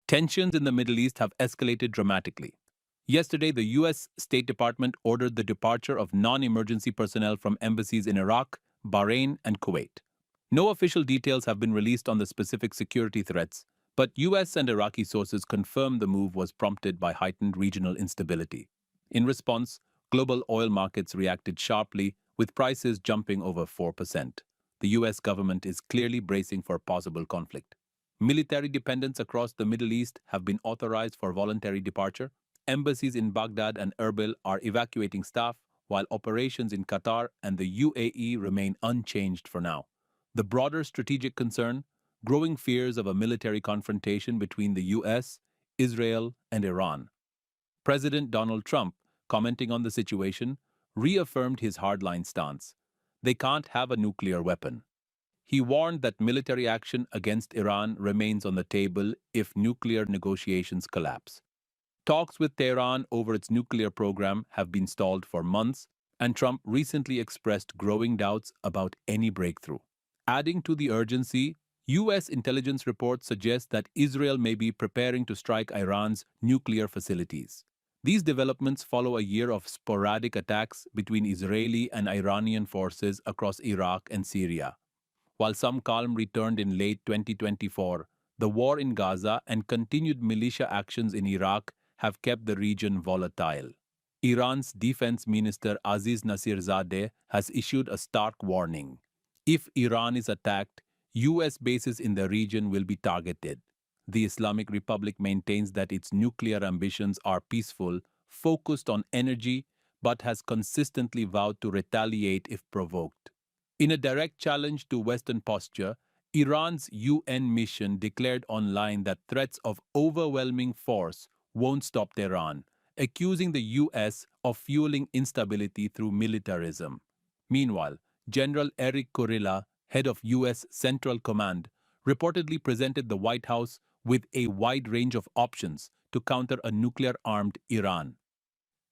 Tensions in the Middle East have escalated dramatically. Yesterday, the U.S. State Department ordered the departure of non-emergency personnel from embassies in Iraq, Bahrain, and Kuwait. No official details have been released on the specific security threats, but U.S. and Iraqi sources confirm the move was prompted by heightened regional instability. In response, global oil markets reacted sharply, with prices jumping over 4%. The U.S. government is clearly bracing for possible conflict. Military dependents across the Middle East have been authorized for voluntary departure. Embassies in Baghdad and Erbil are evacuating staff, while operations in Qatar and the UAE remain unchanged for now. The broader strategic concern, growing fears of a military confrontation between the US, Israel, and Iran. President Donald Trump, commenting on the situation, reaffirmed his hardline stance. They can't have a nuclear weapon. He warned that military action against Iran remains on the table if nuclear negotiations collapse. Talks with Tehran over its nuclear program have been stalled for months, and Trump recently expressed growing doubts about any breakthrough. Adding to the urgency, U.S. intelligence reports suggest that Israel may be preparing to strike Iran's nuclear facilities. These developments follow a year of sporadic attacks between Israeli and Iranian forces across Iraq and Syria. While some calm returned in late 2024, the war in Gaza and continued militia actions in Iraq have kept the region volatile. Iran's defense minister Aziz Nasirzadeh has issued a stark warning. If Iran is attacked, U.S. bases in the region will be targeted. The Islamic Republic maintains that its nuclear ambitions are peaceful, focused on energy, but has consistently vowed to retaliate if provoked. In a direct challenge to Western posture, Iran's UN mission declared online that threats of overwhelming force won't stop Tehran, accusing the U.S. of fueling instability through militarism. Meanwhile, General Eric Kurilla, head of U.S. Central Command, reportedly presented the White House with a wide range of options to counter a nuclear-armed Iran.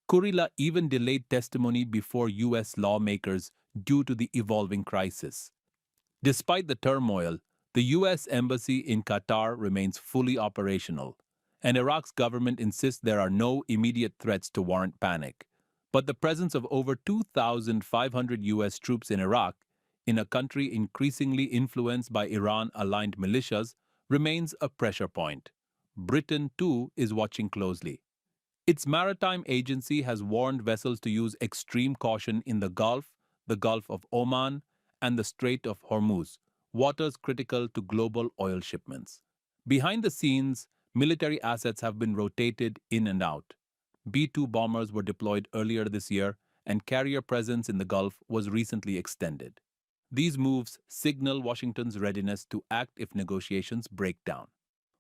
Kurilla even delayed testimony before U.S. lawmakers due to the evolving crisis. Despite the turmoil, the U.S. Embassy in Qatar remains fully operational, and Iraq's government insists there are no immediate threats to warrant panic. But the presence of over 2,500 U.S. troops in Iraq, in a country increasingly influenced by Iran-aligned militias, remains a pressure point. Britain, too, is watching closely. Its maritime agency has warned vessels to use extreme caution in the Gulf of Oman, and the Strait of Hormuz, waters critical to global oil shipments. Behind the scenes, military assets have been rotated in and out. B-2 bombers were deployed earlier this year, and carrier presence in the Gulf was recently extended. These moves signal Washington's readiness to act if negotiations break down.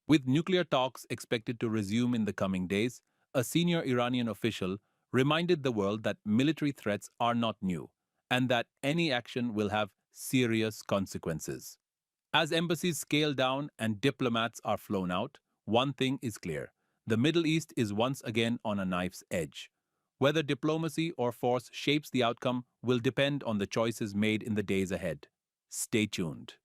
With nuclear talks expected to resume in the coming days, a senior Iranian official reminded the world that military threats are not new, and that any action will have serious consequences. As embassies scale down and diplomats are flown out, one thing is clear: the Middle East is once again on a knife's edge. Whether diplomacy or force shapes the outcome will depend on the choices made in the days ahead. Stay tuned.